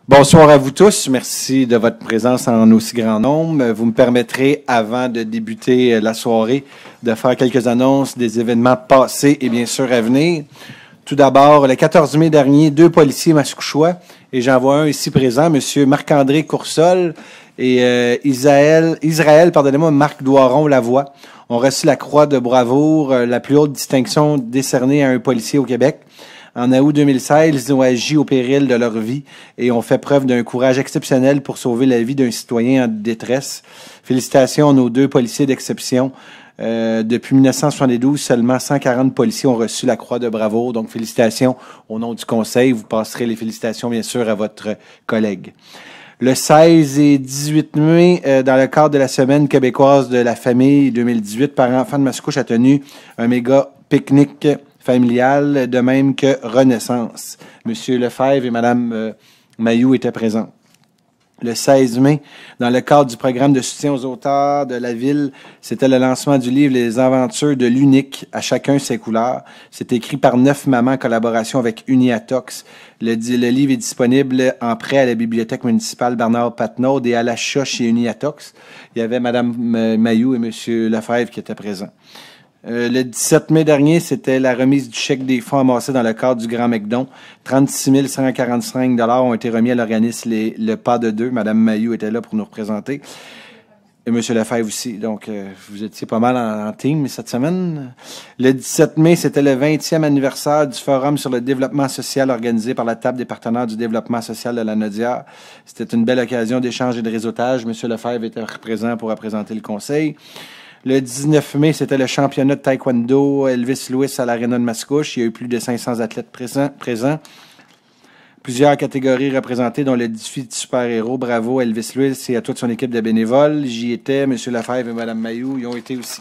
Bonsoir à vous tous. Merci de votre présence en aussi grand nombre. Vous me permettrez, avant de débuter la soirée, de faire quelques annonces des événements passés et bien sûr à venir. Tout d'abord, le 14 mai dernier, 2 policiers mascouchois, et j'en vois un ici présent, M. Marc-André Coursol et Israël, pardonnez-moi, Marc Doiron-Lavoie, ont reçu la Croix de bravoure, la plus haute distinction décernée à un policier au Québec. En août 2016, ils ont agi au péril de leur vie et ont fait preuve d'un courage exceptionnel pour sauver la vie d'un citoyen en détresse. Félicitations à nos 2 policiers d'exception. Depuis 1972, seulement 140 policiers ont reçu la Croix de bravoure. Donc, félicitations au nom du Conseil. Vous passerez les félicitations, bien sûr, à votre collègue. Le 16 et 18 mai, dans le cadre de la Semaine québécoise de la famille 2018, Parents-enfants de Mascouche a tenu un méga pique-nique familial, de même que Renaissance. Monsieur Lefebvre et Madame Mayou étaient présents. Le 16 mai, dans le cadre du programme de soutien aux auteurs de la ville, c'était le lancement du livre Les aventures de l'unique, à chacun ses couleurs. C'est écrit par 9 mamans en collaboration avec Uniatox. Le livre est disponible en prêt à la bibliothèque municipale Bernard Patnaud et à l'achat chez Uniatox. Il y avait Madame Mayou et Monsieur Lefebvre qui étaient présents. Le 17 mai dernier, c'était la remise du chèque des fonds amassés dans le cadre du Grand McDon. 36 145 $ ont été remis à l'organisme Le Pas de Deux. Madame Mayou était là pour nous représenter. Et M. Lefebvre aussi. Donc, vous étiez pas mal en team cette semaine. Le 17 mai, c'était le 20e anniversaire du Forum sur le développement social organisé par la Table des partenaires du développement social de la Naudière. C'était une belle occasion d'échange et de réseautage. M. Lefebvre était présent pour représenter le conseil. Le 19 mai, c'était le championnat de taekwondo Elvis Louis à l'Aréna de Mascouche. Il y a eu plus de 500 athlètes présents. Plusieurs catégories représentées, dont le défi de super-héros. Bravo Elvis Louis et à toute son équipe de bénévoles. J'y étais, M. Lefebvre et Mme Mayou y ont été aussi.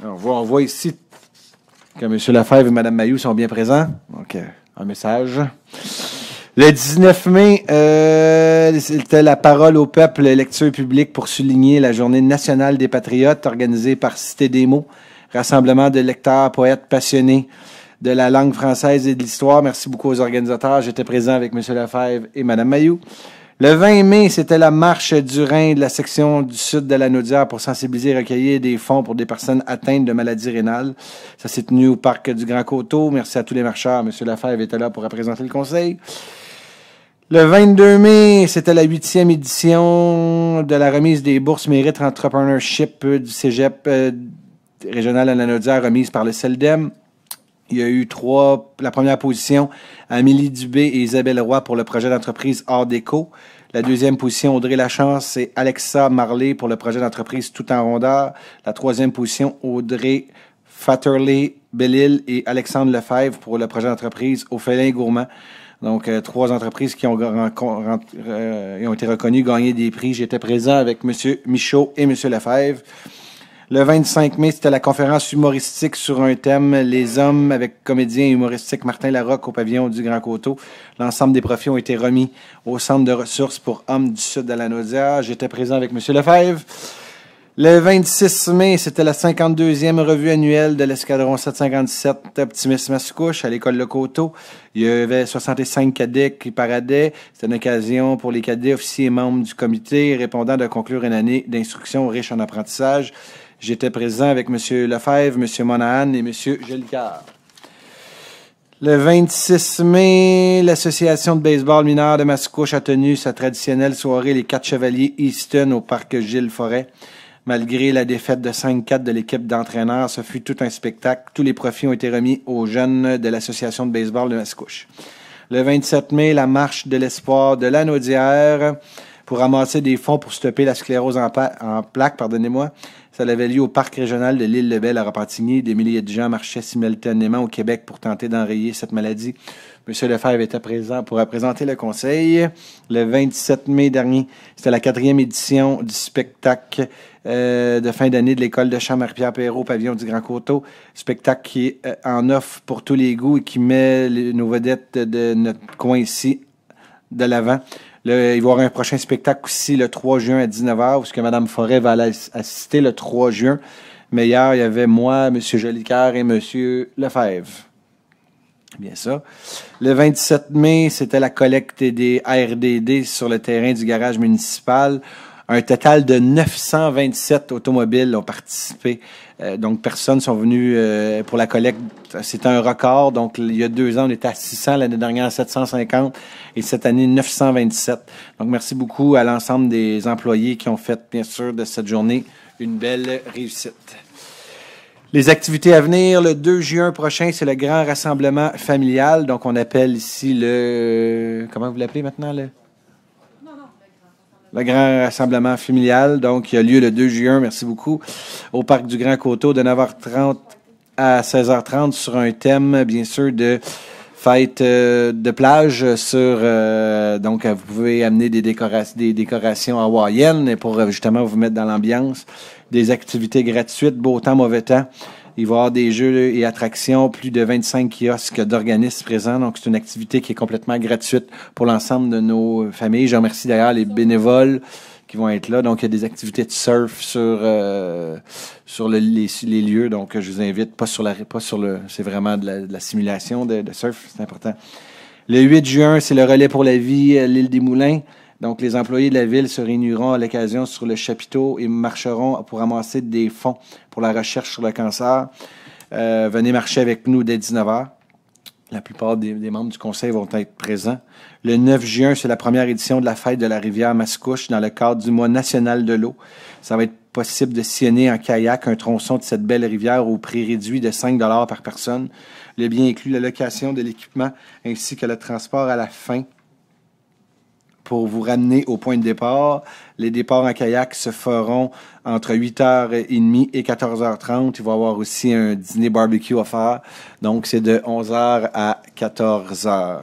Alors, on voit ici que M. Lefebvre et Mme Mayou sont bien présents. Donc, un message. Le 19 mai, c'était la parole au peuple, lecture publique pour souligner la Journée nationale des patriotes organisée par Cité des mots, rassemblement de lecteurs, poètes passionnés de la langue française et de l'histoire. Merci beaucoup aux organisateurs. J'étais présent avec M. Lefebvre et Mme Mayou. Le 20 mai, c'était la marche du Rhin de la section du sud de la Naudière pour sensibiliser et recueillir des fonds pour des personnes atteintes de maladies rénales. Ça s'est tenu au parc du Grand Coteau. Merci à tous les marcheurs. M. Lefebvre était là pour représenter le conseil. Le 22 mai, c'était la 8e édition de la remise des bourses Mérite Entrepreneurship du Cégep régional de la Naudière, remise par le CELDEM. Il y a eu la première position, Amélie Dubé et Isabelle Roy pour le projet d'entreprise Art Déco. La deuxième position, Audrey Lachance et Alexa Marley pour le projet d'entreprise Tout en rondeur. La troisième position, Audrey Fatterley Bellil et Alexandre Lefebvre pour le projet d'entreprise Au Félin Gourmand. Donc, 3 entreprises qui ont été reconnues, gagné des prix. J'étais présent avec M. Michaud et M. Lefebvre. Le 25 mai, c'était la conférence humoristique sur un thème, les hommes avec comédien humoristique Martin Larocque au pavillon du Grand Coteau. L'ensemble des profits ont été remis au Centre de ressources pour hommes du sud de la Naudière. J'étais présent avec M. Lefebvre. Le 26 mai, c'était la 52e revue annuelle de l'escadron 757 Optimisme Mascouche à l'école Le Coteau. Il y avait 65 cadets qui paradaient. C'était une occasion pour les cadets, officiers et membres du comité répondant de conclure une année d'instruction riche en apprentissage. J'étais présent avec M. Lefebvre, M. Monahan et M. Jolicoeur. Le 26 mai, l'Association de baseball mineur de Mascouche a tenu sa traditionnelle soirée Les 4 Chevaliers Easton au parc Gilles Forêt. Malgré la défaite de 5-4 de l'équipe d'entraîneurs, ce fut tout un spectacle. Tous les profits ont été remis aux jeunes de l'Association de baseball de Mascouche. Le 27 mai, la marche de l'espoir de la Naudière pour ramasser des fonds pour stopper la sclérose en plaques, Ça avait lieu au parc régional de l'Île-le-Bel à Repentigny. Des milliers de gens marchaient simultanément au Québec pour tenter d'enrayer cette maladie. M. Lefebvre était présent pour représenter le conseil. Le 27 mai dernier, c'était la 4e édition du spectacle de fin d'année de l'école de chant Marie-Pierre Perrault au pavillon du Grand Coteau. Spectacle qui est en offre pour tous les goûts et qui met nos vedettes de notre coin ici de l'avant. Il va y avoir un prochain spectacle aussi le 3 juin à 19h, où Mme Forêt va aller assister le 3 juin. Mais hier, il y avait moi, M. Jolicoeur et M. Lefebvre. Bien ça. Le 27 mai, c'était la collecte des ARDD sur le terrain du garage municipal. Un total de 927 automobiles ont participé. Donc, personnes sont venues pour la collecte. C'était un record. Donc, il y a 2 ans, on était à 600. L'année dernière, à 750. Et cette année, 927. Donc, merci beaucoup à l'ensemble des employés qui ont fait, bien sûr, de cette journée une belle réussite. Les activités à venir, le 2 juin prochain, c'est le grand rassemblement familial. Donc, on appelle ici le... Comment vous l'appelez maintenant? Le grand rassemblement familial. Donc, il a lieu le 2 juin, merci beaucoup, au Parc du Grand Coteau de 9h30 à 16h30 sur un thème, bien sûr, de fête de plage sur... donc, vous pouvez amener des décorations hawaïennes pour justement vous mettre dans l'ambiance. Des activités gratuites, beau temps, mauvais temps. Il va y avoir des jeux et attractions, plus de 25 kiosques d'organismes présents. Donc, c'est une activité qui est complètement gratuite pour l'ensemble de nos familles. Je remercie d'ailleurs les bénévoles qui vont être là. Donc, il y a des activités de surf sur les lieux. Donc, je vous invite, c'est vraiment de la simulation de surf, c'est important. Le 8 juin, c'est le relais pour la vie à l'île des Moulins. Donc, les employés de la ville se réuniront à l'occasion sur le chapiteau et marcheront pour ramasser des fonds pour la recherche sur le cancer. Venez marcher avec nous dès 19h. La plupart des membres du conseil vont être présents. Le 9 juin, c'est la première édition de la fête de la rivière Mascouche dans le cadre du mois national de l'eau. Ça va être possible de sillonner en kayak un tronçon de cette belle rivière au prix réduit de 5 $ par personne. Le bien inclut la location de l'équipement ainsi que le transport à la fin pour vous ramener au point de départ. Les départs en kayak se feront entre 8h30 et 14h30. Il va y avoir aussi un dîner barbecue offert. Donc, c'est de 11h à 14h.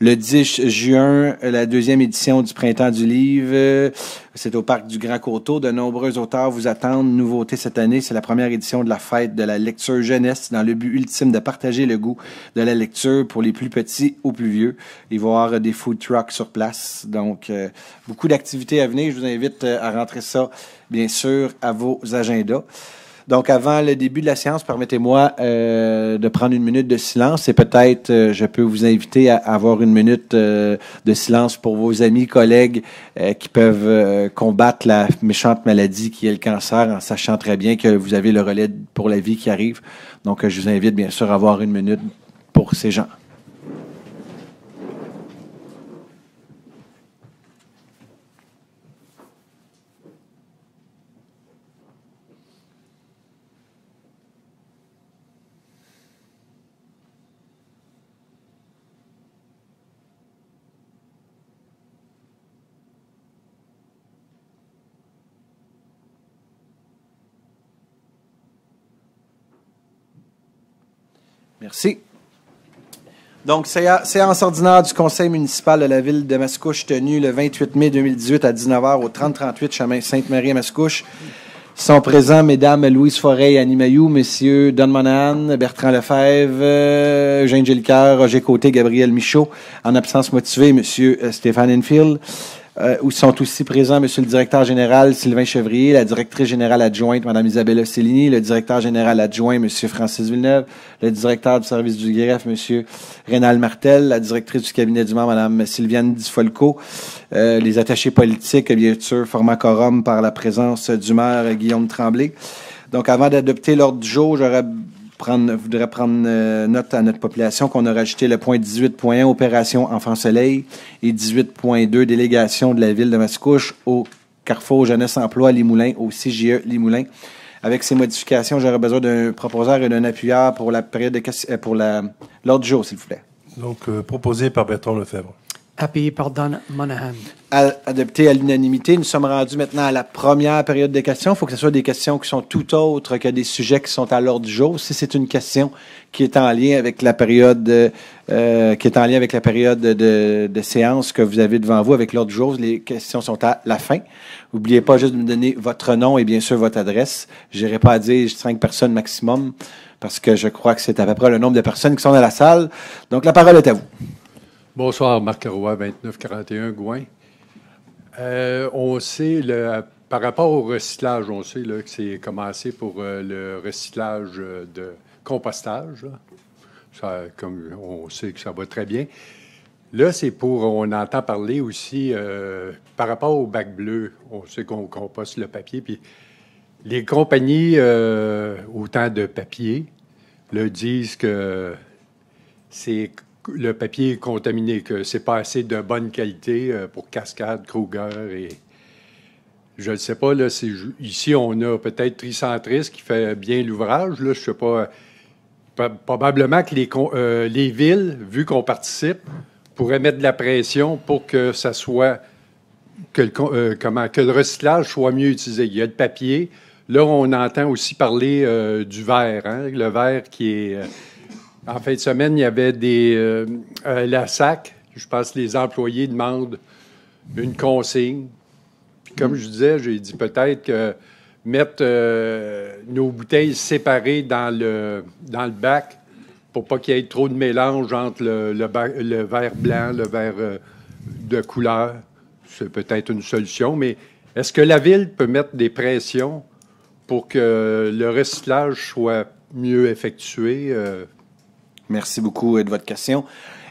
Le 10 juin, la 2e édition du Printemps du livre, c'est au Parc du Grand Coteau. De nombreux auteurs vous attendent. Nouveauté cette année, c'est la première édition de la fête de la lecture jeunesse dans le but ultime de partager le goût de la lecture pour les plus petits aux plus vieux. Il va y avoir des food trucks sur place. Donc, beaucoup d'activités à venir. Je vous invite à rentrer ça, bien sûr, à vos agendas. Donc, avant le début de la séance, permettez-moi de prendre une minute de silence et peut-être je peux vous inviter à avoir une minute de silence pour vos amis, collègues qui peuvent combattre la méchante maladie qui est le cancer en sachant très bien que vous avez le relais pour la vie qui arrive. Donc, je vous invite bien sûr à avoir une minute pour ces gens. Merci. Donc, séance ordinaire du conseil municipal de la ville de Mascouche tenue le 28 mai 2018 à 19h au 3038 chemin Sainte-Marie à Mascouche. Sont présents Mesdames Louise Forêt et Annie Mayou, Messieurs Don Monahan, Bertrand Lefebvre, Eugène Gélicoeur, Roger Côté, Gabriel Michaud. En absence motivée, Monsieur Stéphane Enfield. Où sont aussi présents Monsieur le directeur général Sylvain Chevrier, la directrice générale adjointe Mme Isabella Cellini, le directeur général adjoint Monsieur Francis Villeneuve, le directeur du service du greffe Monsieur Rénal Martel, la directrice du cabinet du membre Mme Sylviane Difolco, les attachés politiques, bien sûr, format quorum par la présence du maire Guillaume Tremblay. Donc, avant d'adopter l'ordre du jour, je voudrais prendre note à notre population qu'on a rajouté le point 18.1 Opération Enfant Soleil et 18.2 Délégation de la ville de Mascouche au Carrefour Jeunesse Emploi Limoulin, au CJE Limoulin. Avec ces modifications, j'aurais besoin d'un proposeur et d'un appuyeur pour la période de pour l'ordre du jour, s'il vous plaît. Donc, proposé par Bertrand Lefebvre. Appuyé par Don Monahan. Adopté à l'unanimité. Nous sommes rendus maintenant à la première période de questions. Il faut que ce soit des questions qui sont tout autres que des sujets qui sont à l'ordre du jour. Si c'est une question qui est en lien avec la période, de séance que vous avez devant vous avec l'ordre du jour, les questions sont à la fin. N'oubliez pas juste de me donner votre nom et bien sûr votre adresse. Je n'irai pas à dire 5 personnes maximum parce que je crois que c'est à peu près le nombre de personnes qui sont dans la salle. Donc, la parole est à vous. Bonsoir, Marc Leroy, 2941 Gouin. On sait, par rapport au recyclage, on sait là, que c'est commencé pour le recyclage de compostage. Là. comme on sait que ça va très bien. Là, on entend parler aussi par rapport au bac bleu. On sait qu'on composte le papier, puis les compagnies, autant de papier, là, disent que le papier est contaminé, que c'est pas assez de bonne qualité pour Cascade, Kruger et... Je ne sais pas, là, ici, on a peut-être Tricentris qui fait bien l'ouvrage. Là, je ne sais pas. Probablement que les villes, vu qu'on participe, pourraient mettre de la pression pour que ça soit. Que le recyclage soit mieux utilisé. Il y a le papier. Là, on entend aussi parler du verre. Hein, le verre qui est. En fin de semaine, il y avait la SAC. Je pense que les employés demandent une consigne. Comme je disais, j'ai dit peut-être que mettre nos bouteilles séparées dans le bac pour pas qu'il y ait trop de mélange entre le verre blanc, le verre de couleur. C'est peut-être une solution, mais est-ce que la Ville peut mettre des pressions pour que le recyclage soit mieux effectué? Merci beaucoup de votre question.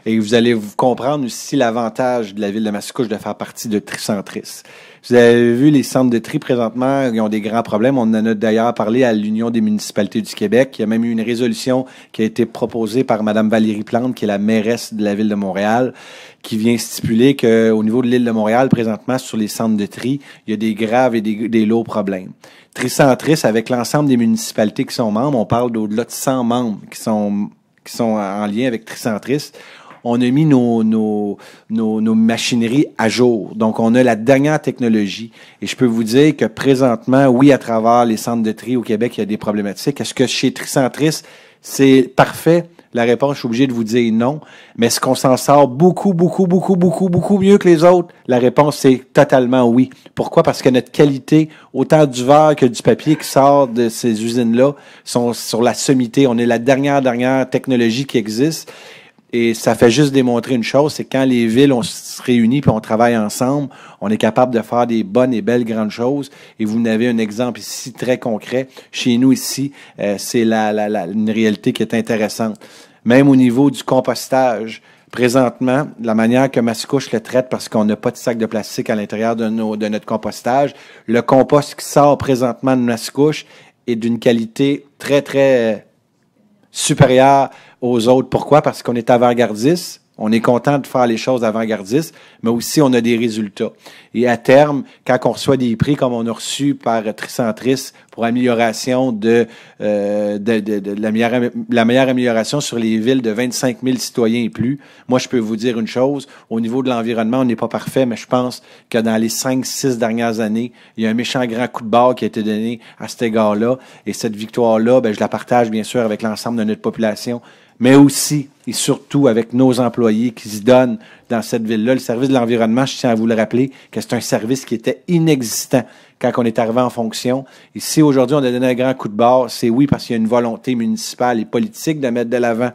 Et vous allez vous comprendre aussi l'avantage de la Ville de Mascouche de faire partie de Tricentris. Vous avez vu les centres de tri présentement, ils ont des grands problèmes. On en a d'ailleurs parlé à l'Union des municipalités du Québec. Il y a même eu une résolution qui a été proposée par Mme Valérie Plante, qui est la mairesse de la Ville de Montréal, qui vient stipuler qu'au niveau de l'île de Montréal, présentement, sur les centres de tri, il y a des graves et des lourds problèmes. Tricentris, avec l'ensemble des municipalités qui sont membres, on parle d'au-delà de 100 membres qui sont en lien avec Tricentris. On a mis nos machineries à jour. Donc, on a la dernière technologie. Et je peux vous dire que présentement, oui, à travers les centres de tri au Québec, il y a des problématiques. Est-ce que chez Tricentris, c'est parfait? La réponse, je suis obligé de vous dire non. Mais est-ce qu'on s'en sort beaucoup mieux que les autres? La réponse, c'est totalement oui. Pourquoi? Parce que notre qualité, autant du verre que du papier qui sort de ces usines-là, sont sur la sommité. On est la dernière technologie qui existe. Et ça fait juste démontrer une chose, c'est quand les villes, on se réunit puis on travaille ensemble, on est capable de faire des bonnes et belles grandes choses. Et vous en avez un exemple ici très concret. Chez nous ici, c'est une réalité qui est intéressante. Même au niveau du compostage, présentement, la manière que Mascouche le traite, parce qu'on n'a pas de sac de plastique à l'intérieur de notre compostage, le compost qui sort présentement de Mascouche est d'une qualité très supérieure aux autres. Pourquoi? Parce qu'on est avant-gardiste. On est content de faire les choses avant-gardistes, mais aussi on a des résultats. Et à terme, quand on reçoit des prix comme on a reçu par Tricentris pour amélioration la meilleure amélioration sur les villes de 25 000 citoyens et plus, moi je peux vous dire une chose, au niveau de l'environnement, on n'est pas parfait, mais je pense que dans les 5-6 dernières années, il y a un méchant grand coup de barre qui a été donné à cet égard-là. Et cette victoire-là, je la partage bien sûr avec l'ensemble de notre population, mais aussi et surtout avec nos employés qui se donnent dans cette ville-là. Le service de l'environnement, je tiens à vous le rappeler, que c'est un service qui était inexistant quand on est arrivé en fonction. Et si aujourd'hui on a donné un grand coup de barre, c'est oui parce qu'il y a une volonté municipale et politique de mettre de l'avant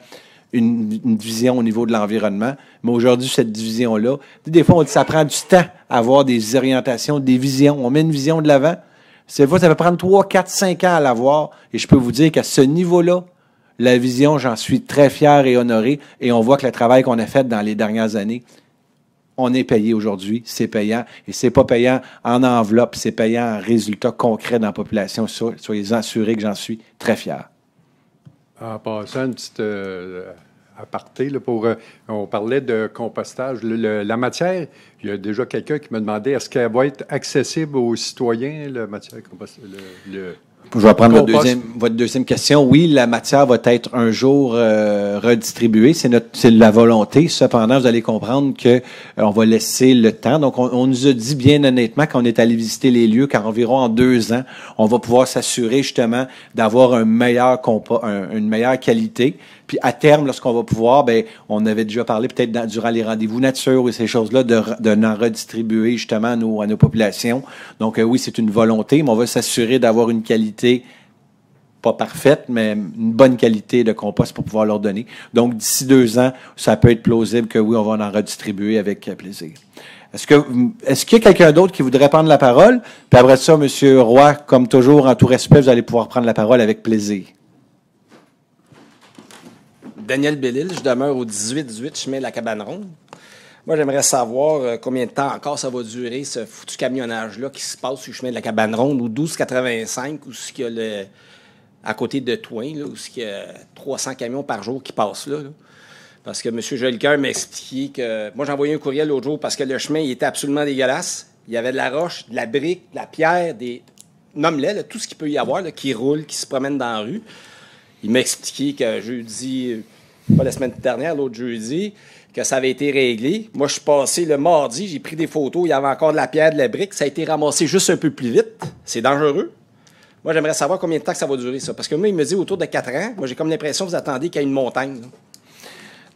une vision au niveau de l'environnement. Mais aujourd'hui, cette division-là, des fois on dit que ça prend du temps à avoir des orientations, des visions. On met une vision de l'avant. Des fois, ça peut prendre 3, 4, 5 ans à l'avoir. Et je peux vous dire qu'à ce niveau-là, la vision, j'en suis très fier et honoré. Et on voit que le travail qu'on a fait dans les dernières années, on est payé aujourd'hui, c'est payant. Et c'est pas payant en enveloppe, c'est payant en résultats concrets dans la population. Soyez assurés que j'en suis très fier. En passant, une petite aparté, là, on parlait de compostage. La matière, il y a déjà quelqu'un qui me demandait, est-ce qu'elle va être accessible aux citoyens, la matière compostage? Je vais prendre votre deuxième question. Oui, la matière va être un jour redistribuée. C'est la volonté. Cependant, vous allez comprendre que on va laisser le temps. Donc, on nous a dit bien honnêtement qu'on est allé visiter les lieux qu'environ en 2 ans, on va pouvoir s'assurer justement d'avoir une meilleure qualité. Puis à terme, lorsqu'on va pouvoir, on avait déjà parlé peut-être durant les rendez-vous nature et ces choses-là, de n'en redistribuer justement à nos populations. Donc oui, c'est une volonté, mais on va s'assurer d'avoir une qualité pas parfaite, mais une bonne qualité de compost pour pouvoir leur donner. Donc d'ici 2 ans, ça peut être plausible que oui, on va en redistribuer avec plaisir. Est-ce qu'il y a quelqu'un d'autre qui voudrait prendre la parole? Puis après ça, M. Roy, comme toujours, en tout respect, vous allez pouvoir prendre la parole avec plaisir. Daniel Bellil, je demeure au 18-18 chemin de la Cabane Ronde. Moi, j'aimerais savoir combien de temps encore ça va durer, ce foutu camionnage-là qui se passe sur le chemin de la Cabane Ronde, au 1285, où ce qu'il y a à côté de Touin, là, où il y a 300 camions par jour qui passent là. Parce que M. Jolicoeur m'a expliqué que... Moi, j'ai envoyé un courriel l'autre jour parce que le chemin, il était absolument dégueulasse. Il y avait de la roche, de la brique, de la pierre, des... Nomme-les, tout ce qu'il peut y avoir, là, qui roule, qui se promène dans la rue. Il m'a expliqué que jeudi, pas la semaine dernière, l'autre jeudi, que ça avait été réglé. Moi, je suis passé le mardi, j'ai pris des photos, il y avait encore de la pierre, de la brique. Ça a été ramassé juste un peu plus vite. C'est dangereux. Moi, j'aimerais savoir combien de temps que ça va durer, ça. Parce que moi, il me dit autour de 4 ans. Moi, j'ai comme l'impression que vous attendez qu'il y ait une montagne, là.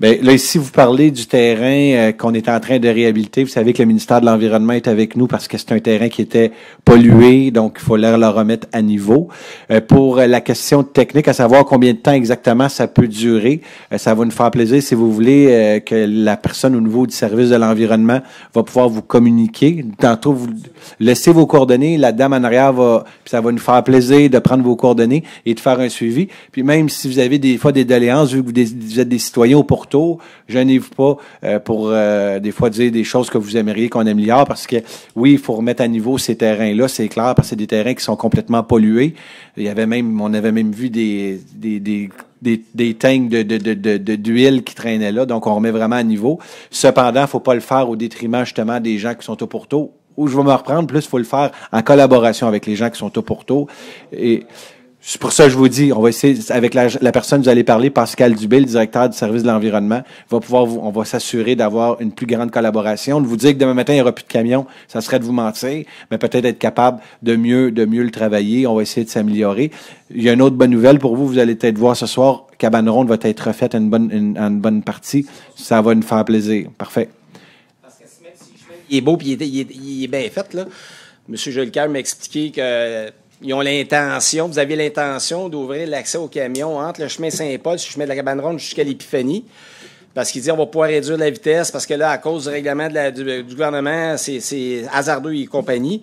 Bien, là, ici, vous parlez du terrain qu'on est en train de réhabiliter. Vous savez que le ministère de l'Environnement est avec nous parce que c'est un terrain qui était pollué, donc il faut le remettre à niveau. Pour la question technique, à savoir combien de temps exactement ça peut durer, ça va nous faire plaisir, si vous voulez, que la personne au niveau du service de l'environnement va pouvoir vous communiquer. Tantôt, vous laissez vos coordonnées, la dame en arrière puis ça va nous faire plaisir de prendre vos coordonnées et de faire un suivi. Puis même si vous avez des fois des doléances, vu que vous êtes des citoyens au Porto, gênez-vous pas pour des fois dire des choses que vous aimeriez qu'on améliore parce que oui, il faut remettre à niveau ces terrains-là, c'est clair, parce que c'est des terrains qui sont complètement pollués. On avait même vu des tanks d'huile qui traînaient là, donc on remet vraiment à niveau. Cependant, faut pas le faire au détriment justement des gens qui sont au Porto. Où je vais me reprendre, plus il faut le faire en collaboration avec les gens qui sont au Porto. Et c'est pour ça que je vous dis, on va essayer, avec la personne que vous allez parler, Pascal Dubé, le directeur du service de l'environnement, on va s'assurer d'avoir une plus grande collaboration. De vous dire que demain matin, il n'y aura plus de camions, ça serait de vous mentir, mais peut-être être capable de mieux le travailler. On va essayer de s'améliorer. Il y a une autre bonne nouvelle pour vous. Vous allez peut-être voir ce soir, Cabane Ronde va être refaite en une bonne partie. Ça va nous faire plaisir. Parfait. Parce que même si le chemin, il est beau et il est bien fait, là. M. Jolicoeur m'a expliqué que ils ont l'intention, vous avez l'intention d'ouvrir l'accès aux camions entre le chemin Saint-Paul, le chemin de la Cabane Ronde jusqu'à l'Épiphanie. Parce qu'il dit on va pouvoir réduire la vitesse, parce que là, à cause du règlement du gouvernement, c'est hasardeux et compagnie.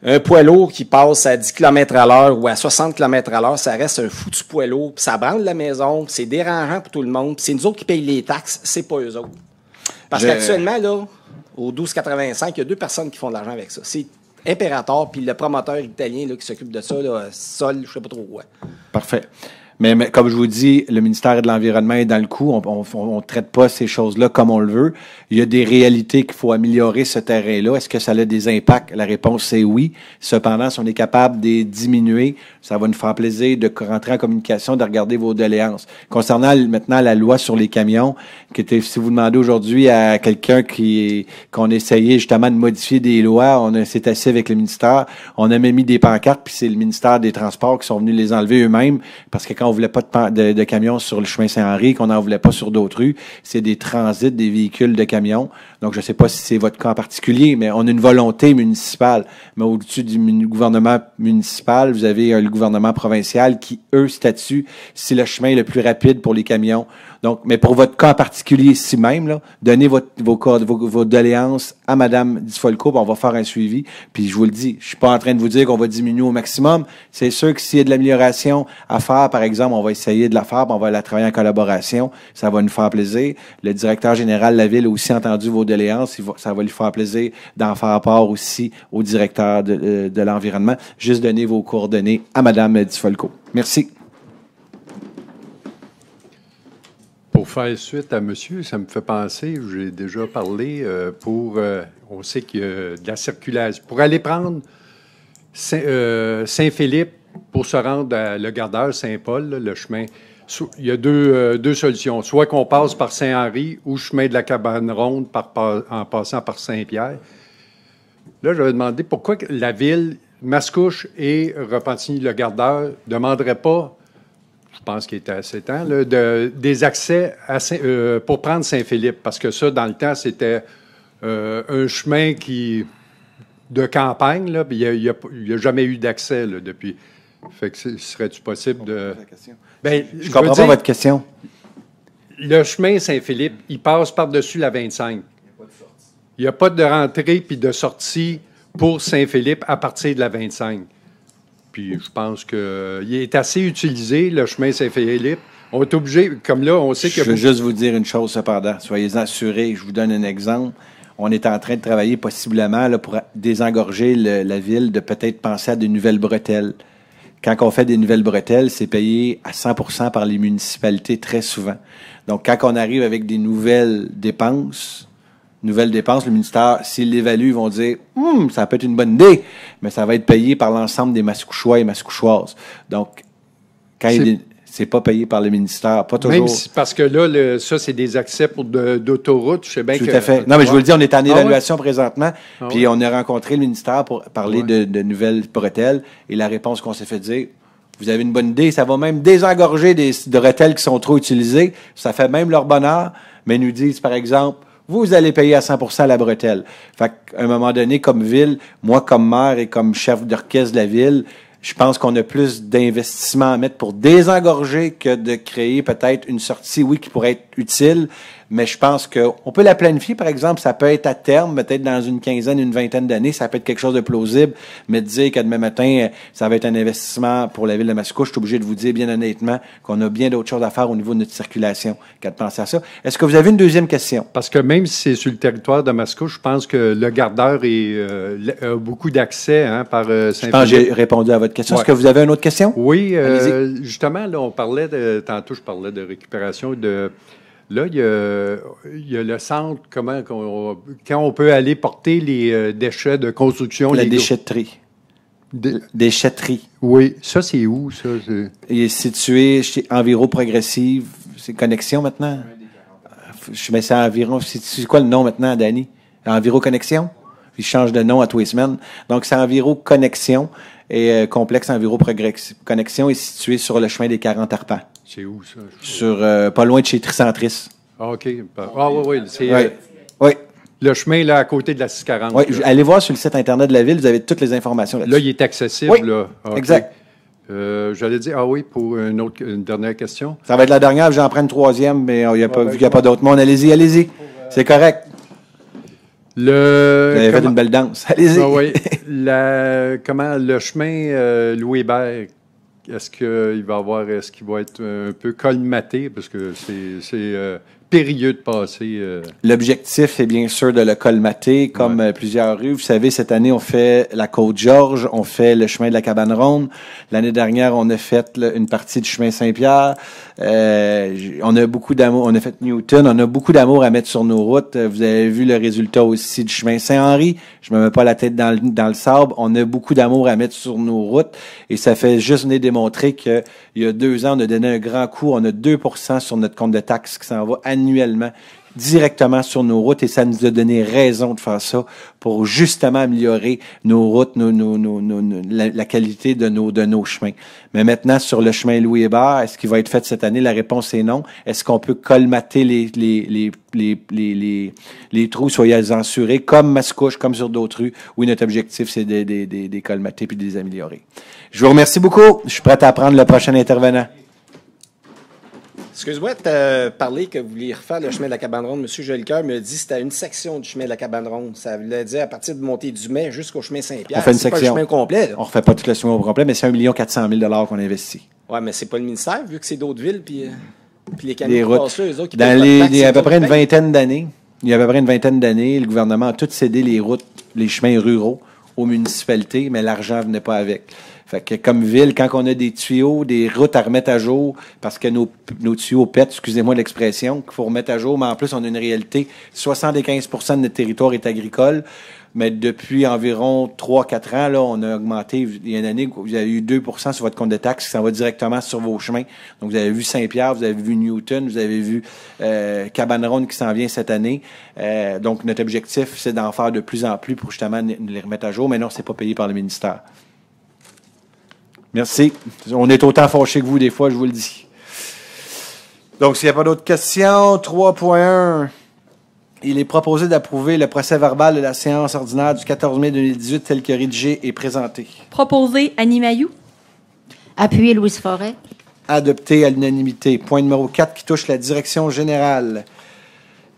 Un poids lourd qui passe à 10 km/h ou à 60 km/h, ça reste un foutu poids lourd. Puis ça branle la maison, puis c'est dérangeant pour tout le monde. Puis c'est nous autres qui payent les taxes, c'est pas eux autres. Parce qu'actuellement, là, au 12,85, il y a 2 personnes qui font de l'argent avec ça. C'est Imperator, puis le promoteur italien là, qui s'occupe de ça, là, Sol, je sais pas trop quoi. Parfait. Mais comme je vous dis, le ministère de l'Environnement est dans le coup. On traite pas ces choses-là comme on le veut. Il y a des réalités qu'il faut améliorer ce terrain-là. Est-ce que ça a des impacts? La réponse, c'est oui. Cependant, si on est capable de les diminuer, ça va nous faire plaisir de rentrer en communication, de regarder vos doléances. Concernant maintenant la loi sur les camions, si vous demandez aujourd'hui à quelqu'un qu'on essayait justement de modifier des lois, on s'est assis avec le ministère, on a même mis des pancartes, puis c'est le ministère des Transports qui sont venus les enlever eux-mêmes, parce que quand on voulait pas de camions sur le chemin Saint-Henri, qu'on n'en voulait pas sur d'autres rues, c'est des transits, des véhicules de camions. Donc, je ne sais pas si c'est votre cas en particulier, mais on a une volonté municipale. Mais au-dessus du gouvernement municipal, vous avez le gouvernement provincial qui, eux, statuent si le chemin est le plus rapide pour les camions. Donc, mais pour votre cas en particulier ici même, là, donnez vos doléances à Mme Difolco, puis on va faire un suivi. Puis je vous le dis, je suis pas en train de vous dire qu'on va diminuer au maximum. C'est sûr que s'il y a de l'amélioration à faire, par exemple, on va essayer de la faire, puis on va la travailler en collaboration. Ça va nous faire plaisir. Le directeur général de la ville a aussi entendu vos doléances. Ça va lui faire plaisir d'en faire part aussi au directeur de l'environnement. Juste donner vos coordonnées à Mme Difolco. Merci. Pour faire suite à monsieur, ça me fait penser, j'ai déjà parlé, on sait qu'il y a de la circulation. Pour aller prendre Saint-Philippe pour se rendre à Le Gardeur, Saint-Paul, là, le chemin, il y a deux solutions. Soit qu'on passe par Saint-Henri ou chemin de la Cabane Ronde en passant par Saint-Pierre. Là, j'avais demandé pourquoi la ville, Mascouche et Repentigny-Le Gardeur ne demanderaient pas, je pense qu'il était assez temps, là, des accès pour prendre Saint-Philippe. Parce que ça, dans le temps, c'était un chemin de campagne. Là, il n'y a jamais eu d'accès là, depuis. Fait que serait-tu possible de... Ben, je comprends pas votre question. Le chemin Saint-Philippe, il passe par-dessus la 25. Il n'y a pas de rentrée puis de sortie pour Saint-Philippe à partir de la 25. Puis je pense qu'il est assez utilisé, le chemin Saint-Philippe, On est obligé, comme là, on sait que... Je veux juste vous dire une chose cependant. Soyez assurés, je vous donne un exemple. On est en train de travailler possiblement là, pour désengorger la ville de peut-être penser à de nouvelles bretelles. Quand on fait des nouvelles bretelles, c'est payé à 100% par les municipalités très souvent. Donc, quand on arrive avec des nouvelles dépenses, le ministère, s'ils l'évaluent, ils vont dire « ça peut être une bonne idée », mais ça va être payé par l'ensemble des Mascouchois et Mascouchoises. Donc, quand c'est pas payé par le ministère, pas toujours. Même si, parce que là, ça, c'est des accès pour d'autoroutes, je sais bien Tout que... à fait. Non, mais je vous le dis, on est en évaluation ouais? présentement, puis on a rencontré le ministère pour parler de nouvelles bretelles, et la réponse qu'on s'est fait dire, vous avez une bonne idée, ça va même désengorger de bretelles qui sont trop utilisées, ça fait même leur bonheur, mais ils nous disent, par exemple, vous allez payer à 100% la bretelle. Fait qu'à un moment donné, comme ville, moi, comme maire et comme chef d'orchestre de la ville, je pense qu'on a plus d'investissements à mettre pour désengorger que de créer peut-être une sortie, oui, qui pourrait être utile, mais je pense qu'on peut la planifier, par exemple, ça peut être à terme, peut-être dans une quinzaine, une vingtaine d'années, ça peut être quelque chose de plausible, mais de dire qu'à demain matin, ça va être un investissement pour la ville de Mascouche, je suis obligé de vous dire bien honnêtement qu'on a bien d'autres choses à faire au niveau de notre circulation qu'à de penser à ça. Est-ce que vous avez une deuxième question? Parce que même si c'est sur le territoire de Mascouche, je pense que le gardeur a beaucoup d'accès par Saint-Philippe. Je pense que j'ai répondu à votre question. Ouais. Est-ce que vous avez une autre question? Oui, justement, là, on parlait tantôt, je parlais de récupération de... Là, il y a le centre, quand on peut aller porter les déchets de construction. La déchetterie. Déchetterie. Oui, ça, c'est où, ça? Il est situé chez Enviro Progressive. C'est Connexion maintenant? Je mets ça à Environ. C'est quoi le nom maintenant, Danny? Enviro Connexion? Il change de nom à tous les semaines. Donc, c'est Enviro Connexion. Et Complexe Enviro Connexion est situé sur le chemin des 40 arpents. C'est où, ça? Sur, pas loin de chez Tricentris. Ah, OK. Ah, oui. C'est oui. Le chemin, là, à côté de la 640. Oui, allez voir sur le site Internet de la Ville, vous avez toutes les informations là-dessus. Là, il est accessible, oui, là. Okay. Exact. J'allais dire, pour une dernière question. Ça va être la dernière, j'en prends une troisième, mais vu qu'il n'y a pas d'autre monde. Allez-y. C'est correct. Vous avez fait une belle danse. Allez-y. Ah, oui. Le chemin Louis Hébert, est-ce qu'il va être un peu colmaté? Parce que c'est périlleux de passer. L'objectif est bien sûr de le colmater, comme plusieurs rues. Vous savez, cette année, on fait la Côte-Georges, on fait le chemin de la Cabane-Ronde. L'année dernière, on a fait une partie du chemin Saint-Pierre. On a beaucoup d'amour. On a fait Newton. On a beaucoup d'amour à mettre sur nos routes. Vous avez vu le résultat aussi du chemin Saint-Henri. Je me mets pas la tête dans le sable. On a beaucoup d'amour à mettre sur nos routes. Et ça fait juste venir démontrer que il y a 2 ans, on a donné un grand coup. On a 2% sur notre compte de taxes qui s'en va annuellement directement sur nos routes et ça nous a donné raison de faire ça pour justement améliorer nos routes, la qualité de nos chemins. Mais maintenant, sur le chemin Louis Hébert, est-ce qu'il va être fait cette année? La réponse est non. Est-ce qu'on peut colmater les trous, soyez assurés, comme Mascouche, comme sur d'autres rues? Oui, notre objectif, c'est de colmater puis de les améliorer. Je vous remercie beaucoup. Je suis prêt à prendre le prochain intervenant. Excuse-moi de parler que vous vouliez refaire le chemin de la Cabane-Ronde. M. Jolicoeur me dit que c'était une section du chemin de la Cabane-Ronde. Ça voulait dire à partir de Montée-du-Mai jusqu'au chemin Saint-Pierre. On fait une section. section. Pas le chemin complet. Là. On ne refait pas tout le chemin au complet, mais c'est 1 400 000 qu'on investit. Oui, mais c'est pas le ministère, vu que c'est d'autres villes, puis les camions qui passent là, eux autres qui il y a à peu près une vingtaine d'années, le gouvernement a tout cédé les routes, les chemins ruraux aux municipalités, mais l'argent venait pas avec. Fait que comme ville, quand on a des tuyaux, des routes à remettre à jour, parce que nos tuyaux pètent, excusez-moi l'expression, qu'il faut remettre à jour, mais en plus, on a une réalité, 75% de notre territoire est agricole, mais depuis environ 3-4 ans, là, on a augmenté, il y a une année, vous avez eu 2% sur votre compte de taxes qui s'en va directement sur vos chemins. Donc, vous avez vu Saint-Pierre, vous avez vu Newton, vous avez vu Cabane-Ronde qui s'en vient cette année. Donc, notre objectif, c'est d'en faire de plus en plus pour justement les remettre à jour, mais non, c'est pas payé par le ministère. Merci. On est autant fâchés que vous, des fois, je vous le dis. Donc, s'il n'y a pas d'autres questions, 3.1. Il est proposé d'approuver le procès-verbal de la séance ordinaire du 14 mai 2018 tel que rédigé et présenté. Proposé, Annie Mailloux. Appuyé, Louise Forêt. Adopté à l'unanimité. Point numéro 4 qui touche la direction générale.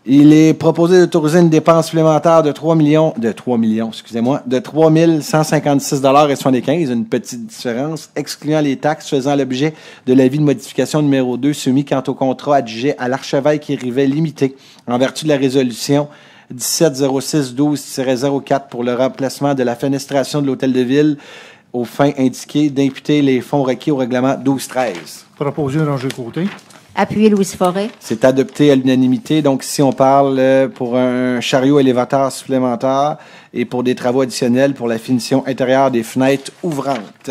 Il est proposé d'autoriser une dépense supplémentaire de 3 156,75 $, une petite différence, excluant les taxes faisant l'objet de l'avis de modification numéro 2 soumis quant au contrat adjugé à l'Archevêque et Rivet Limité, en vertu de la résolution 1706-12-04 pour le remplacement de la fenestration de l'Hôtel de Ville aux fins indiquées d'imputer les fonds requis au règlement 12-13. Proposé Roger Côté. Appuyé Louise Forêt. C'est adopté à l'unanimité. Donc, ici, on parle pour un chariot élévateur supplémentaire et pour des travaux additionnels pour la finition intérieure des fenêtres ouvrantes.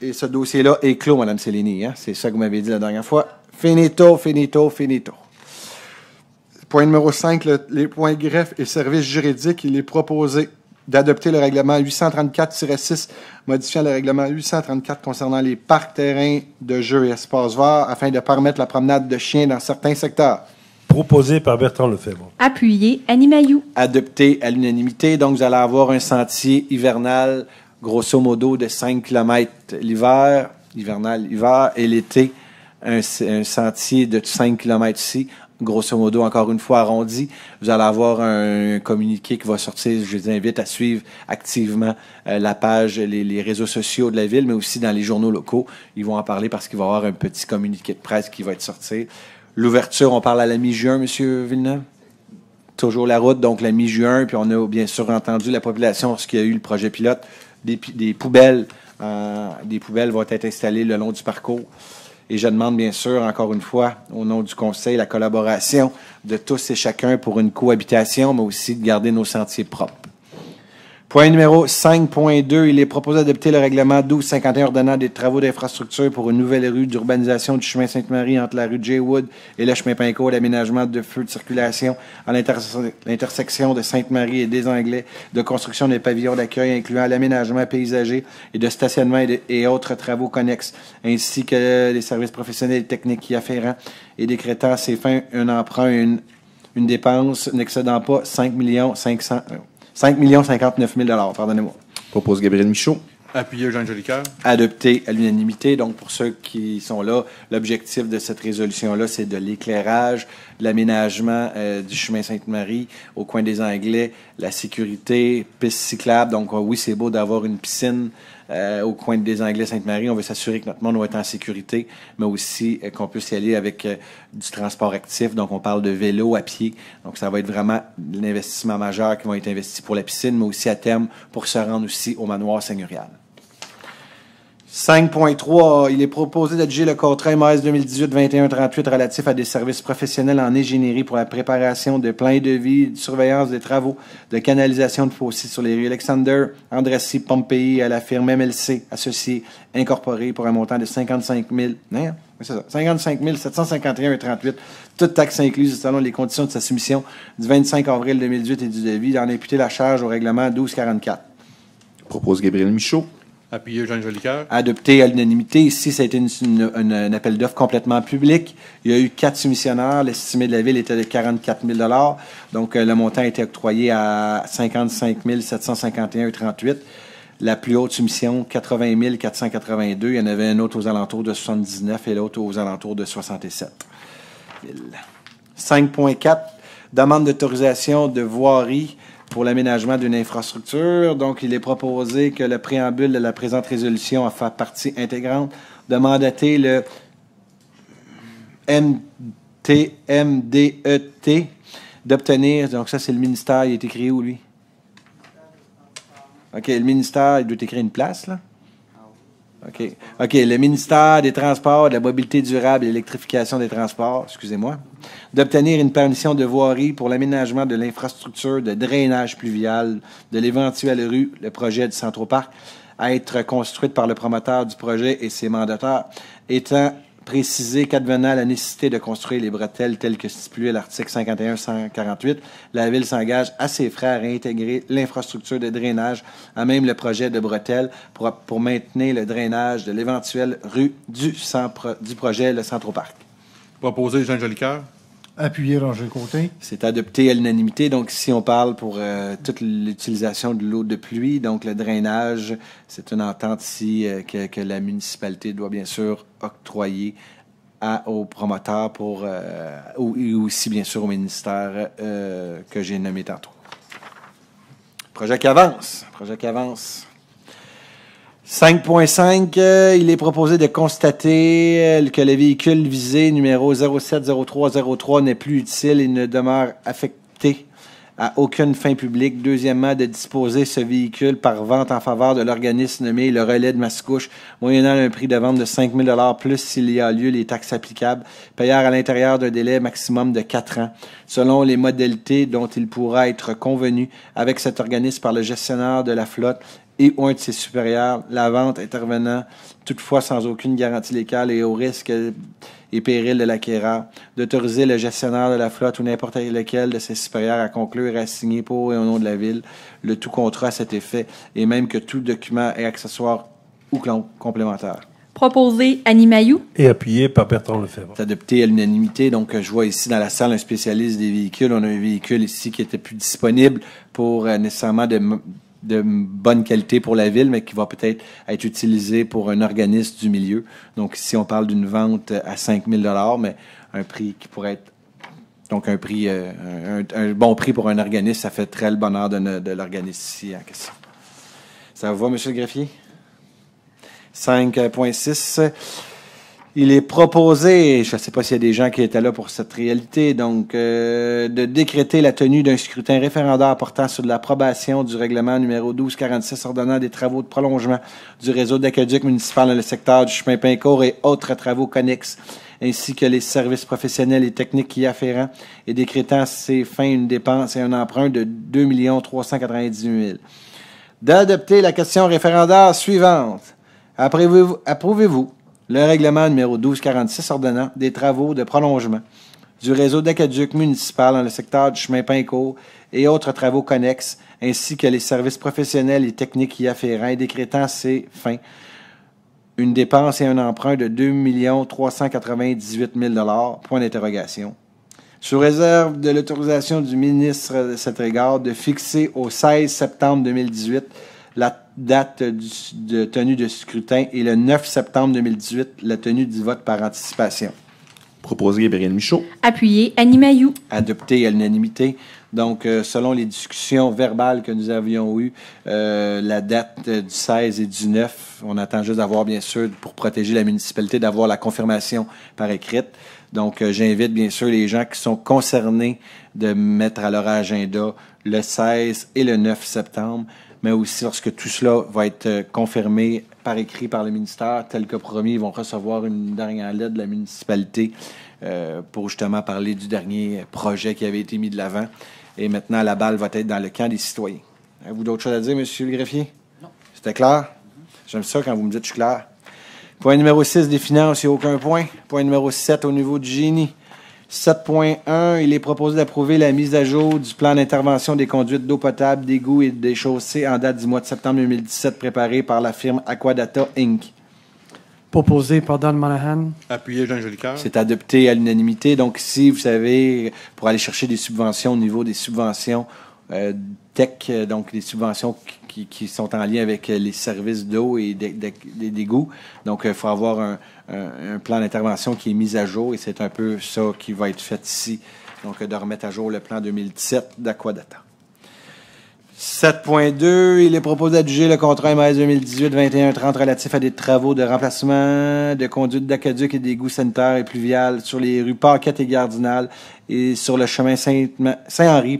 Et ce dossier-là est clos, Mme Céline. Hein? C'est ça que vous m'avez dit la dernière fois. Finito. Point numéro 5, les points greffe et services juridiques. Il est proposé d'adopter le règlement 834-6, modifiant le règlement 834 concernant les parcs, terrains de jeux et espaces verts afin de permettre la promenade de chiens dans certains secteurs. Proposé par Bertrand Lefebvre. Appuyé Annie Mailloux. Adopté à l'unanimité. Donc, vous allez avoir un sentier hivernal, grosso modo, de 5 km l'hiver, hiver, et l'été, un sentier de 5 km ici, grosso modo, encore une fois arrondi. Vous allez avoir un communiqué qui va sortir. Je vous invite à suivre activement la page, les réseaux sociaux de la ville, mais aussi dans les journaux locaux. Ils vont en parler parce qu'il va y avoir un petit communiqué de presse qui va être sorti. L'ouverture, on parle à la mi-juin, M. Villeneuve? Toujours la route, donc la mi-juin. Puis on a bien sûr entendu la population lorsqu'il y a eu le projet pilote. Des poubelles vont être installées le long du parcours. Et je demande bien sûr, encore une fois, au nom du Conseil, la collaboration de tous et chacun pour une cohabitation, mais aussi de garder nos sentiers propres. Point numéro 5.2, il est proposé d'adopter le règlement 1251 ordonnant des travaux d'infrastructure pour une nouvelle rue d'urbanisation du chemin Sainte-Marie entre la rue J-Wood et le chemin Pinco, l'aménagement de feux de circulation à l'intersection de Sainte-Marie et des Anglais, de construction des pavillons d'accueil incluant l'aménagement paysager et de stationnement et autres travaux connexes, ainsi que les services professionnels et techniques y afférents, et décrétant à ces fins un emprunt et une dépense n'excédant pas 5 059 000 $, pardonnez-moi. Propose Gabriel Michaud. Appuyé Jean Jolicoeur. Adopté à l'unanimité. Donc, pour ceux qui sont là, l'objectif de cette résolution-là, c'est de l'éclairage, de l'aménagement du chemin Sainte-Marie au coin des Anglais, la sécurité, piste cyclable. Donc, oui, c'est beau d'avoir une piscine au coin des Anglais Sainte-Marie. On veut s'assurer que notre monde va être en sécurité, mais aussi qu'on puisse y aller avec du transport actif. Donc, on parle de vélo à pied. Donc, ça va être vraiment l'investissement majeur qui va être investi pour la piscine, mais aussi à terme pour se rendre aussi au manoir seigneurial. 5.3, il est proposé d'adjuger le contrat MS 2018-2138 relatif à des services professionnels en ingénierie pour la préparation de plans de vie, de surveillance des travaux de canalisation de fossés sur les rues Alexander, Andrassy, Pompéi à la firme MLC Associés Incorporés pour un montant de 55 751,38, toutes taxes incluses selon les conditions de sa soumission du 25 avril 2018 et du devis d'en imputer la charge au règlement 1244. Propose Gabriel Michaud. Appuyé Jean Jolicoeur. Adopté à l'unanimité. Ici, ça a été un appel d'offres complètement public. Il y a eu 4 soumissionnaires. L'estimé de la ville était de 44 000 $. Donc, le montant a été octroyé à 55 751,38. La plus haute soumission, 80 482. Il y en avait un autre aux alentours de 79 et l'autre aux alentours de 67 000. 5.4, demande d'autorisation de voirie pour l'aménagement d'une infrastructure. Donc, il est proposé que le préambule de la présente résolution en fasse partie intégrante de mandater le MDET d'obtenir, donc ça c'est le ministère, il est écrit où lui? OK, le ministère, il doit écrire une place là? OK, le ministère des Transports, de la mobilité durable et de l'électrification des transports, excusez-moi, d'obtenir une permission de voirie pour l'aménagement de l'infrastructure de drainage pluvial de l'éventuelle rue, le projet du Centroparc, à être construite par le promoteur du projet et ses mandataires, étant précisé qu'advenant la nécessité de construire les bretelles telles que stipulées à l'article 51-148, la Ville s'engage à ses frais à réintégrer l'infrastructure de drainage à même le projet de bretelles pour maintenir le drainage de l'éventuelle rue du projet, le Centroparc. Proposé Jean Jolicoeur. Appuyé Roger Côté. C'est adopté à l'unanimité. Donc, ici, on parle pour toute l'utilisation de l'eau de pluie. Donc, le drainage, c'est une entente ici que la municipalité doit bien sûr octroyer aux promoteurs et aussi, bien sûr, au ministère que j'ai nommé tantôt. Projet qui avance. 5.5, il est proposé de constater que le véhicule visé numéro 070303 n'est plus utile et ne demeure affecté à aucune fin publique. Deuxièmement, de disposer ce véhicule par vente en faveur de l'organisme nommé le Relais de Mascouche, moyennant un prix de vente de 5 000 $ plus s'il y a lieu les taxes applicables, payeurs à l'intérieur d'un délai maximum de 4 ans, selon les modalités dont il pourra être convenu avec cet organisme par le gestionnaire de la flotte et ou un de ses supérieurs, la vente intervenant toutefois sans aucune garantie légale et au risque et péril de l'acquéreur, d'autoriser le gestionnaire de la flotte ou n'importe lequel de ses supérieurs à conclure et à signer pour et au nom de la Ville le tout contrat à cet effet, et même que tout document et accessoire ou complémentaire. Proposé Annie Mailloux. Et appuyé par Bertrand Lefebvre. C'est adopté à l'unanimité. Donc, je vois ici dans la salle un spécialiste des véhicules. On a un véhicule ici qui était plus disponible pour nécessairement de bonne qualité pour la Ville, mais qui va peut-être être utilisé pour un organisme du milieu. Donc, ici, on parle d'une vente à 5 000 $, mais un prix qui pourrait être... Donc, un prix, un bon prix pour un organisme, ça fait très le bonheur de l'organisme ici en question. Ça vous va, M. le greffier? 5.6. Il est proposé, je ne sais pas s'il y a des gens qui étaient là pour cette réalité, donc de décréter la tenue d'un scrutin référendaire portant sur l'approbation du règlement numéro 1246 ordonnant des travaux de prolongement du réseau d'aqueduc municipal dans le secteur du chemin Pincourt et autres travaux connexes, ainsi que les services professionnels et techniques y afférents, et décrétant à ces fins une dépense et un emprunt de 2 398 000. D'adopter la question référendaire suivante. Approuvez-vous le règlement numéro 1246 ordonnant des travaux de prolongement du réseau d'aqueduc municipal dans le secteur du chemin Pincourt et autres travaux connexes, ainsi que les services professionnels et techniques y afférents, et décrétant à ces fins une dépense et un emprunt de 2 398 000 point d'interrogation. Sous réserve de l'autorisation du ministre de cet égard de fixer au 16 septembre 2018 la date de tenue de scrutin et le 9 septembre 2018 la tenue du vote par anticipation. Proposé Gabriel Michaud. Appuyé Annie Mailloux. Adopté à l'unanimité. Donc, selon les discussions verbales que nous avions eues, la date du 16 et du 9, on attend juste d'avoir, bien sûr, pour protéger la municipalité, d'avoir la confirmation par écrite. Donc, j'invite, bien sûr, les gens qui sont concernés de mettre à leur agenda le 16 et le 9 septembre, mais aussi lorsque tout cela va être confirmé par écrit par le ministère, tel que promis, ils vont recevoir une dernière lettre de la municipalité pour justement parler du dernier projet qui avait été mis de l'avant. Et maintenant, la balle va être dans le camp des citoyens. Avez-vous d'autres choses à dire, M. le greffier? Non. C'était clair? J'aime ça quand vous me dites que je suis clair. Point numéro 6 des finances, il n'y a aucun point. Point numéro 7 au niveau du génie. 7.1, il est proposé d'approuver la mise à jour du plan d'intervention des conduites d'eau potable, d'égouts et des chaussées en date du mois de septembre 2017 préparé par la firme Aquadata Inc. Proposé par Don Monahan. Appuyé Jean Jolicoeur. C'est adopté à l'unanimité. Donc ici, vous savez, pour aller chercher des subventions au niveau des subventions tech, donc des subventions qui sont en lien avec les services d'eau et d'égouts. Donc, il faut avoir un plan d'intervention qui est mis à jour et c'est un peu ça qui va être fait ici. Donc, de remettre à jour le plan 2017 d'Aquadata. 7.2, il est proposé d'adjuger le contrat MS 2018-21-30 relatif à des travaux de remplacement de conduites d'aqueduc et d'égouts sanitaires et pluviales sur les rues Paquette et Gardinal et sur le chemin Saint-Henri,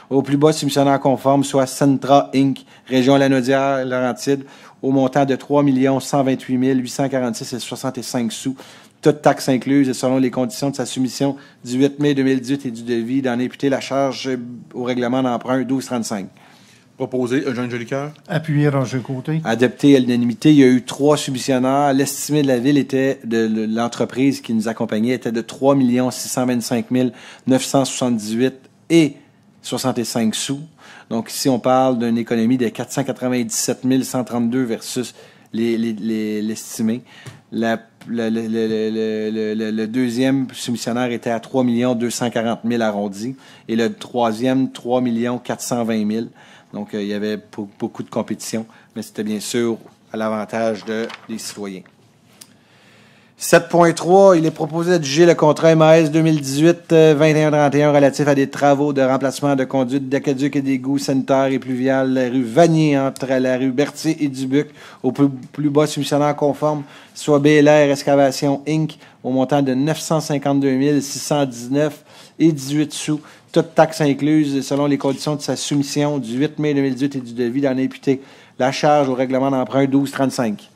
au plus bas subventionnaire conforme, soit Centra Inc., région Lanaudière-Laurentide, au montant de 3 128 846,65 sous, toutes taxes incluses et selon les conditions de sa soumission du 8 mai 2018 et du devis d'en imputer la charge au règlement d'emprunt 1235. Proposé Jean Jolicoeur. Appuyé Roger Côté. Adopté à l'unanimité. Il y a eu 3 subventionnaires. L'estimé de la Ville était, de l'entreprise qui nous accompagnait, était de 3 625 978 et 65 sous. Donc ici, on parle d'une économie de 497 132 versus l'estimé. Le deuxième soumissionnaire était à 3 240 000 arrondis et le troisième, 3 420 000. Donc, il y avait beaucoup de compétition, mais c'était bien sûr à l'avantage des citoyens. 7.3, il est proposé d'adjuger le contrat MAS 2018-2131 relatif à des travaux de remplacement de conduite d'aqueduc et d'égouts sanitaires et pluviales la rue Vanier entre la rue Berthier et Dubuc au plus bas soumissionnaire conforme, soit BLR Excavation Inc. au montant de 952 619 et 18 sous, toutes taxes incluses selon les conditions de sa soumission du 8 mai 2018 et du devis d'en imputer la charge au règlement d'emprunt 1235.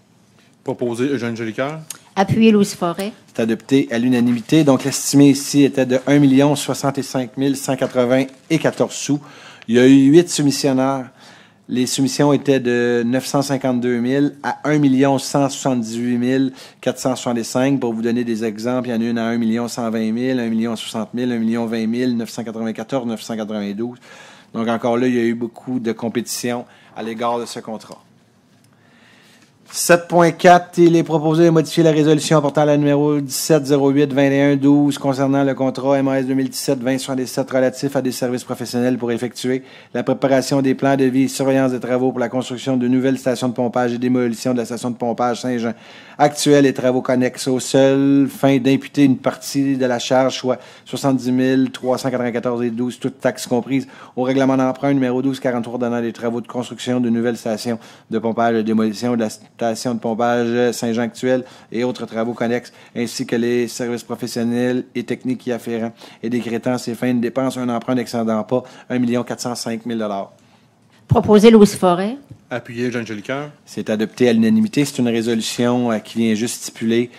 Proposé Eugène Jolicoeur. Appuyé Louise Forêt. C'est adopté à l'unanimité. Donc, l'estimé ici était de 1 065 180 et 14 sous. Il y a eu 8 soumissionnaires. Les soumissions étaient de 952 000 à 1 178 465. Pour vous donner des exemples, il y en a une à 1 120 000, 1 060 000, 1 020 000, 994, 992. Donc, encore là, il y a eu beaucoup de compétition à l'égard de ce contrat. 7.4, il est proposé de modifier la résolution portant la numéro 1708-2112 concernant le contrat MAS 2017-2077 relatif à des services professionnels pour effectuer la préparation des plans de vie et surveillance des travaux pour la construction de nouvelles stations de pompage et démolition de la station de pompage Saint-Jean actuelle et travaux connexes aux seules fins d'imputer une partie de la charge, soit 70 394 et 12, toutes taxes comprises, au règlement d'emprunt numéro 1243 donnant les travaux de construction de nouvelles stations de pompage et démolition de la station de pompage Saint-Jean actuelle et autres travaux connexes, ainsi que les services professionnels et techniques y afférents, et décrétant ces fins de dépenses un emprunt n'excédant pas 1 405 000 $. Proposé Louise Forêt. Appuyé Eugène Jolicoeur. C'est adopté à l'unanimité. C'est une résolution qui vient juste stipuler,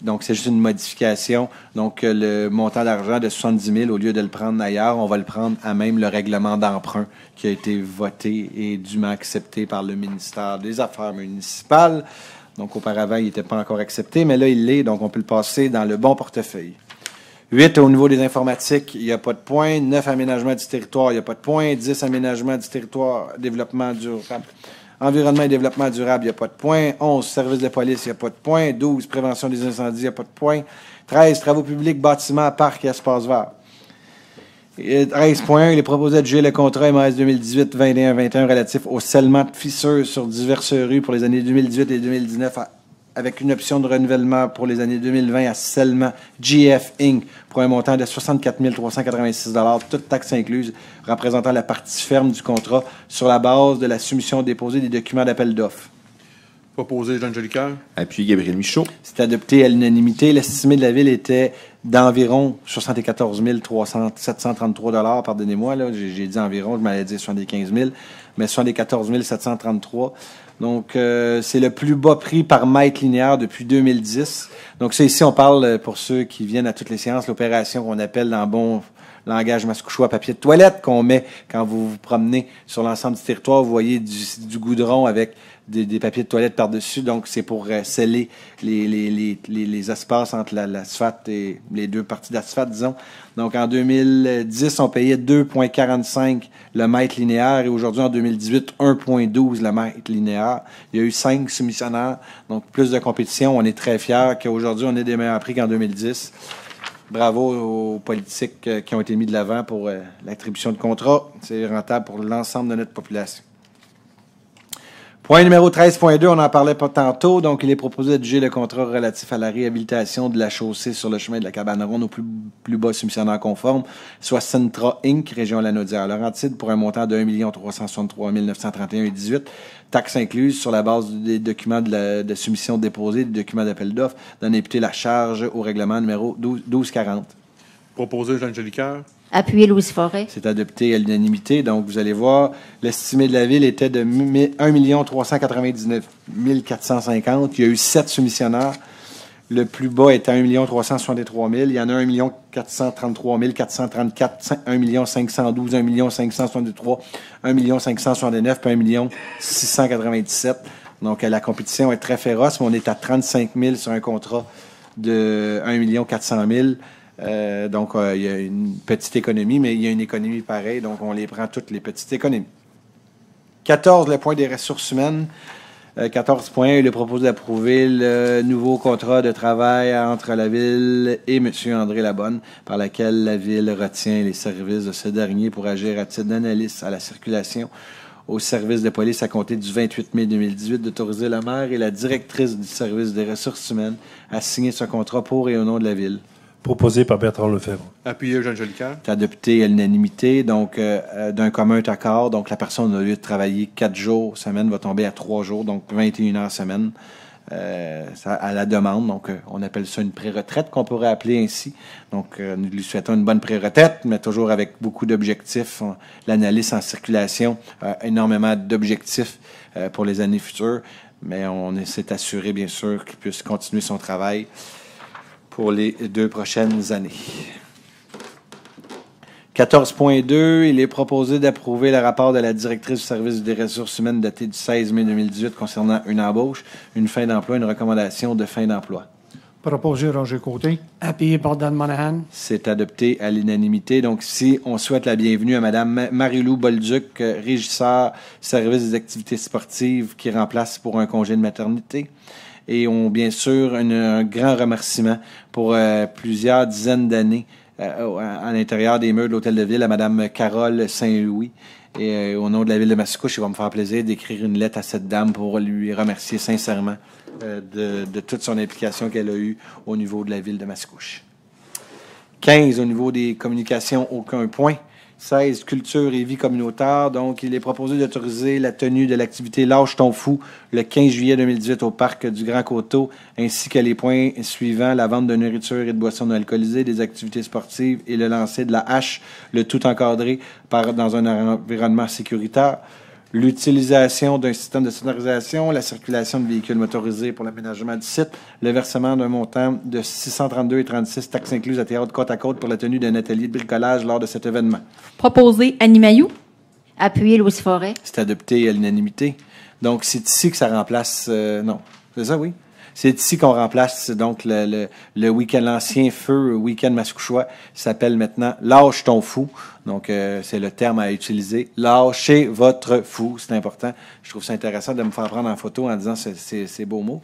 donc c'est juste une modification. Donc le montant d'argent de 70 000, au lieu de le prendre ailleurs, on va le prendre à même le règlement d'emprunt qui a été voté et dûment accepté par le ministère des Affaires municipales. Donc auparavant, il n'était pas encore accepté, mais là, il l'est, donc on peut le passer dans le bon portefeuille. 8, au niveau des informatiques, il n'y a pas de point. 9, aménagement du territoire, il n'y a pas de point. 10, aménagement du territoire, développement durable. Environnement et développement durable, il n'y a pas de point. 11, service de police, il n'y a pas de point. 12, prévention des incendies, il n'y a pas de point. 13, travaux publics, bâtiments, parcs et espaces verts. 13.1, il est proposé d'adjuger le contrat MAS 2018-21-21 relatif au scellement de fissures sur diverses rues pour les années 2018 et 2019 avec une option de renouvellement pour les années 2020 à scellement GF Inc. pour un montant de 64 386 $, toutes taxes incluses, représentant la partie ferme du contrat sur la base de la soumission déposée des documents d'appel d'offres. Proposé Eugène Jolicoeur. Appuyé Gabriel Michaud. C'est adopté à l'unanimité. L'estimé de la ville était d'environ 74 733 $. Pardonnez-moi, là, j'ai dit environ, je m'allais dire 75 000, mais 74 733 $. Donc, c'est le plus bas prix par mètre linéaire depuis 2010. Donc, ça, ici, on parle, pour ceux qui viennent à toutes les séances, l'opération qu'on appelle dans bon langage mascouchois papier de toilette, qu'on met quand vous vous promenez sur l'ensemble du territoire. Vous voyez du goudron avec des papiers de toilette par-dessus. Donc, c'est pour sceller les espaces entre l'asphalte et les deux parties d'asphalte, disons. Donc, en 2010, on payait 2,45 le mètre linéaire et aujourd'hui, en 2018, 1,12 le mètre linéaire. Il y a eu 5 soumissionnaires, donc plus de compétition. On est très fiers qu'aujourd'hui, on ait des meilleurs prix qu'en 2010. Bravo aux politiques qui ont été mis de l'avant pour l'attribution de contrats. C'est rentable pour l'ensemble de notre population. Point numéro 13.2, on n'en parlait pas tantôt. Donc, il est proposé d'adjuger le contrat relatif à la réhabilitation de la chaussée sur le chemin de la Cabane-Ronde au plus bas soumissionnaire conforme, soit Centra Inc., région Lanaudière-Laurentide, pour un montant de 1 363 931 et 18, taxes incluses sur la base des documents de soumission déposée, des documents d'appel d'offres, d'en imputer la charge au règlement numéro 1240. Proposé Eugène Jolicoeur. Appuyé Louise Forêt. C'est adopté à l'unanimité. Donc, vous allez voir, l'estimé de la ville était de 1 399 450. Il y a eu 7 soumissionnaires. Le plus bas était 1 363 000. Il y en a 1 433 434, 1 512, 1 563, 1 569, puis 1 697. Donc, la compétition est très féroce, mais on est à 35 000 sur un contrat de 1 400 000. Donc, il y a une petite économie, mais il y a une économie pareille, donc on les prend toutes les petites économies. 14, le point des ressources humaines. 14.1, il est proposé d'approuver le nouveau contrat de travail entre la Ville et M. André Labonne, par laquelle la Ville retient les services de ce dernier pour agir à titre d'analyste à la circulation au service de police à compter du 28 mai 2018, d'autoriser le maire et la directrice du service des ressources humaines à signer ce contrat pour et au nom de la Ville. Proposé par Bertrand Lefebvre. Appuyé, Eugène Jolicoeur. C'est adopté à l'unanimité, donc d'un commun accord. Donc, la personne, au lieu de travailler 4 jours semaine, va tomber à 3 jours, donc 21 heures semaine. À la demande. Donc, on appelle ça une pré-retraite, qu'on pourrait appeler ainsi. Donc, nous lui souhaitons une bonne pré-retraite, mais toujours avec beaucoup d'objectifs. L'analyse en circulation a énormément d'objectifs pour les années futures, mais on s'est assuré, bien sûr, qu'il puisse continuer son travail pour les 2 prochaines années. 14.2, il est proposé d'approuver le rapport de la directrice du service des ressources humaines daté du 16 mai 2018 concernant une embauche, une fin d'emploi, une recommandation de fin d'emploi. Proposé Roger Côté. Appuyé par Dan Monahan. C'est adopté à l'unanimité. Donc, ici, on souhaite la bienvenue à Mme Marie-Lou Bolduc, régisseur service des activités sportives qui remplace pour un congé de maternité. Et on, bien sûr, un grand remerciement pour plusieurs dizaines d'années à l'intérieur des murs de l'Hôtel de Ville à Mme Carole Saint-Louis. Et au nom de la Ville de Mascouche, il va me faire plaisir d'écrire une lettre à cette dame pour lui remercier sincèrement de toute son implication qu'elle a eue au niveau de la Ville de Mascouche. 15, au niveau des communications, aucun point. 16, culture et vie communautaire. Donc, il est proposé d'autoriser la tenue de l'activité Lâche ton fou le 15 juillet 2018 au parc du Grand Coteau, ainsi que les points suivants, la vente de nourriture et de boissons non alcoolisées, des activités sportives et le lancer de la hache, le tout encadré dans un environnement sécuritaire. L'utilisation d'un système de sonorisation, la circulation de véhicules motorisés pour l'aménagement du site, le versement d'un montant de 632,36 taxes incluses à Théâtre Côte à Côte pour la tenue d'un atelier de bricolage lors de cet événement. Proposé Annie Mailloux. Appuyé Louise Forêt. C'est adopté à l'unanimité. Donc, c'est ici que ça remplace... non, c'est ça, oui? C'est ici qu'on remplace donc le week-end, l'ancien feu week-end mascouchois s'appelle maintenant « Lâche ton fou ». Donc, c'est le terme à utiliser. « Lâchez votre fou », c'est important. Je trouve ça intéressant de me faire prendre en photo en disant ces beaux mots.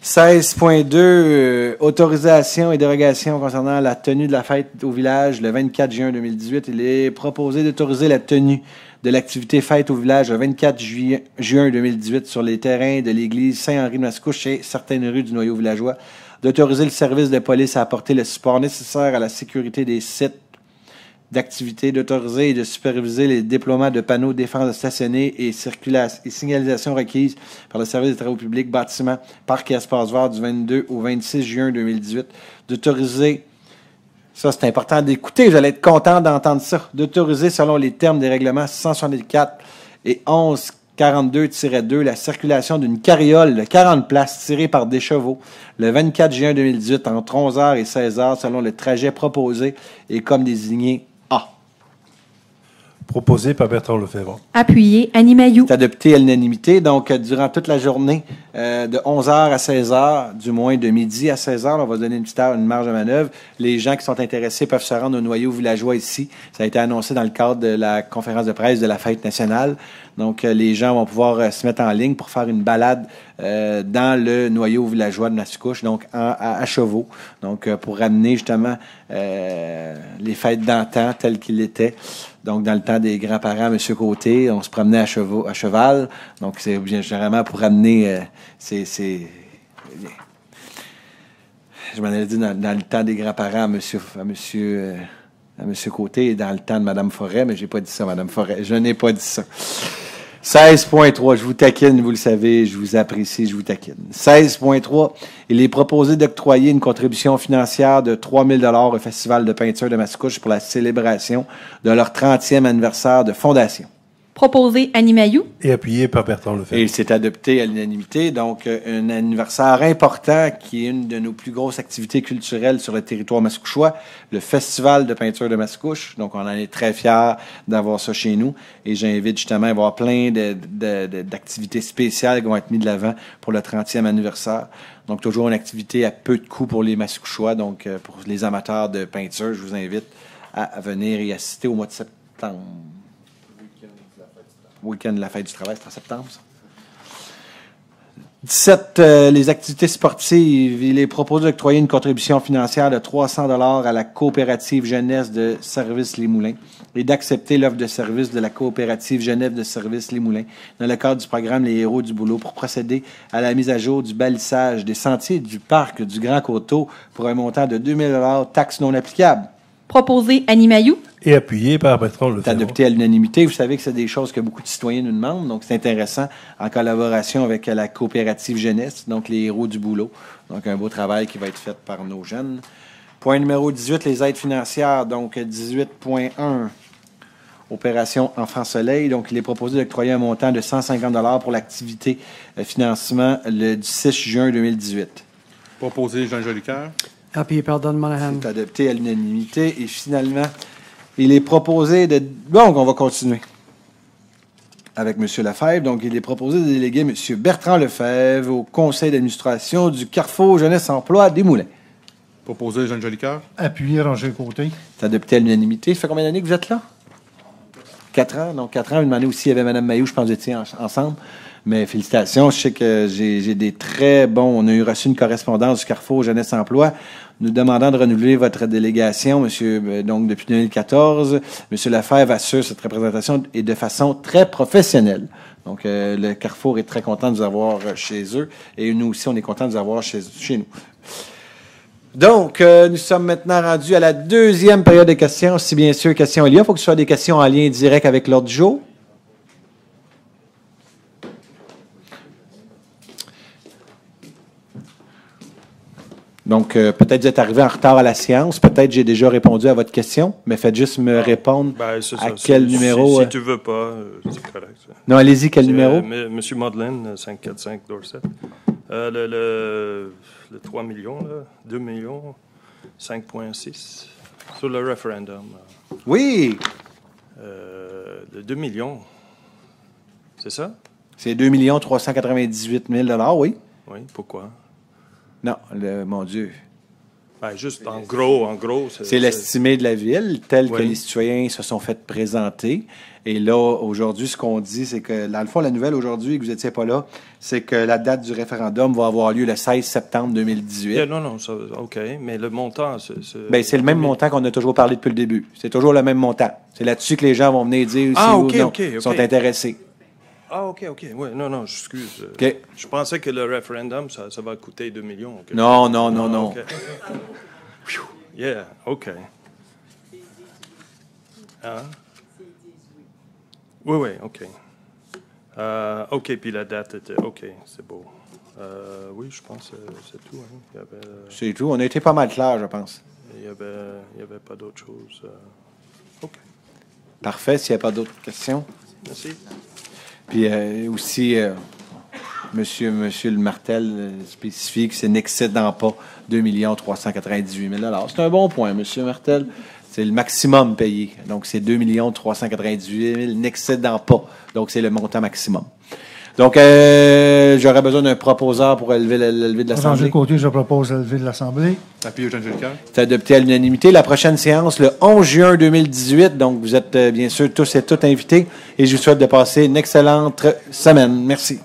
16.2, autorisation et dérogation concernant la tenue de la fête au village le 24 juin 2018. Il est proposé d'autoriser la tenue de l'activité fête au village le 24 juin 2018 sur les terrains de l'église Saint-Henri de Mascouche et certaines rues du noyau villageois, d'autoriser le service de police à apporter le support nécessaire à la sécurité des sites d'activité, d'autoriser et de superviser les déploiements de panneaux de défense stationnés et signalisation requises par le service des travaux publics, bâtiments, parcs et espaces verts du 22 au 26 juin 2018, d'autoriser, ça c'est important d'écouter, vous allez être content d'entendre ça, d'autoriser selon les termes des règlements 664 et 1142-2 la circulation d'une carriole de 40 places tirée par des chevaux le 24 juin 2018 entre 11h et 16h selon le trajet proposé et comme désigné A. Proposé par Bertrand Lefebvre. Appuyé Annie Mailloux. C'est adopté à l'unanimité. Donc, durant toute la journée, de 11h à 16h, du moins de midi à 16h, on va donner une petite heure, une marge de manœuvre. Les gens qui sont intéressés peuvent se rendre au noyau villageois ici. Ça a été annoncé dans le cadre de la conférence de presse de la fête nationale. Donc, les gens vont pouvoir se mettre en ligne pour faire une balade dans le noyau villageois de Mascouche, donc à chevaux. Donc, pour ramener justement les fêtes d'antan telles qu'il était. Donc, dans le temps des grands-parents, M. Côté, on se promenait à cheval. Donc, c'est généralement pour ramener je m'en avais dit dans le temps des grands-parents à monsieur Côté et dans le temps de Mme Forêt, mais j'ai pas dit ça, Mme Forêt. Je n'ai pas dit ça. 16.3, je vous taquine, vous le savez, je vous apprécie, je vous taquine. 16.3, il est proposé d'octroyer une contribution financière de 3 000 $ au Festival de peinture de Mascouche pour la célébration de leur 30e anniversaire de fondation. Proposé Annie Mailloux. Et appuyé par Bertrand Lefebvre. Et c'est adopté à l'unanimité. Donc, un anniversaire important qui est une de nos plus grosses activités culturelles sur le territoire mascouchois, le Festival de peinture de Mascouche. Donc, on en est très fiers d'avoir ça chez nous. Et j'invite justement à avoir plein d'activités spéciales qui vont être mises de l'avant pour le 30e anniversaire. Donc, toujours une activité à peu de coûts pour les Mascouchois. Donc, pour les amateurs de peinture, je vous invite à venir y assister au mois de septembre. Week-end de la fête du travail, c'est en septembre, ça? 17, les activités sportives. Il est proposé d'octroyer une contribution financière de 300 $ à la coopérative jeunesse de Service Les Moulins et d'accepter l'offre de service de la coopérative jeunesse de Service Les Moulins dans le cadre du programme Les Héros du Boulot pour procéder à la mise à jour du balissage des sentiers du parc du Grand Coteau pour un montant de 2 000 $, taxes non applicables. Proposé Annie Mailloux. Et appuyé par Bertrand Lefebvre. C'est adopté à l'unanimité. Vous savez que c'est des choses que beaucoup de citoyens nous demandent. Donc, c'est intéressant en collaboration avec la coopérative jeunesse, donc les Héros du Boulot. Donc, un beau travail qui va être fait par nos jeunes. Point numéro 18, les aides financières. Donc, 18.1, opération Enfant Soleil. Donc, il est proposé d'octroyer un montant de 150 $ pour l'activité financement du 6 juin 2018. Proposé Jean Jolicoeur. Appuyé par Don Monahan. C'est adopté à l'unanimité. Et finalement, il est proposé de... Donc, on va continuer avec M. Lefebvre. Donc, il est proposé de déléguer M. Bertrand Lefebvre au conseil d'administration du Carrefour Jeunesse Emploi des Moulins. Proposé Jean Jolicoeur. Appuyé Roger Côté. C'est adopté à l'unanimité. Ça fait combien d'années que vous êtes là? 4 ans. Donc, 4 ans. Vous demandez aussi, il y avait Mme Mailloux, je pense que vous étiez ensemble. Mais félicitations. Je sais que j'ai des très bons... On a reçu une correspondance du Carrefour Jeunesse Emploi nous demandant de renouveler votre délégation, monsieur, donc depuis 2014. Monsieur Lefebvre assure cette représentation et de façon très professionnelle. Donc, le Carrefour est très content de vous avoir chez eux. Et nous aussi, on est content de vous avoir chez nous. Donc, nous sommes maintenant rendus à la deuxième période de questions. Si bien sûr, questions il y a, il faut que ce soit des questions en lien direct avec l'ordre du jour. Donc, peut-être vous êtes arrivé en retard à la séance. Peut-être j'ai déjà répondu à votre question, mais faites juste me répondre à quel numéro. Si tu veux pas, c'est correct. Ça. Non, allez-y, quel numéro? Monsieur Madeleine, 545 Dorset. Le 3 millions, là, 2 millions, 5,6 sur le référendum. Oui! Le 2 millions, c'est ça? C'est 2 398 000 oui. Oui, pourquoi? Non, mon Dieu. Ben, juste en gros. C'est l'estimé de la ville, tel que Oui. les citoyens se sont fait présenter. Et là, aujourd'hui, ce qu'on dit, c'est que, dans le fond, la nouvelle aujourd'hui, que vous n'étiez pas là, c'est que la date du référendum va avoir lieu le 16 septembre 2018. Non, ça, OK. Mais le montant, c'est le même montant qu'on a toujours parlé depuis le début. C'est toujours le même montant. C'est là-dessus que les gens vont venir dire si ou non, sont intéressés. Ah, OK. Oui, non, j'excuse. OK. Je pensais que le référendum, ça va coûter 2 millions. Okay. Non. Okay. Yeah, OK. Hein? Oui, OK. OK, puis la date était... OK, c'est beau. Oui, je pense que c'est tout. Hein. Il y avait, c'est tout. On a été pas mal clair, je pense. Il y avait pas d'autre chose. OK. Parfait, s'il n'y a pas d'autres questions. Merci. Puis aussi, monsieur le Martel spécifie que ce n'excédant pas 2 398 000 $. C'est un bon point, monsieur Martel. C'est le maximum payé. Donc, c'est 2 398 000 n'excédant pas. Donc, c'est le montant maximum. Donc, j'aurais besoin d'un proposeur pour élever de l'Assemblée. Roger Côté, je propose l'élevé de l'Assemblée. Appuyé Jean Jolicoeur. C'est adopté à l'unanimité. La prochaine séance, le 11 juin 2018. Donc, vous êtes bien sûr tous et toutes invités. Et je vous souhaite de passer une excellente semaine. Merci.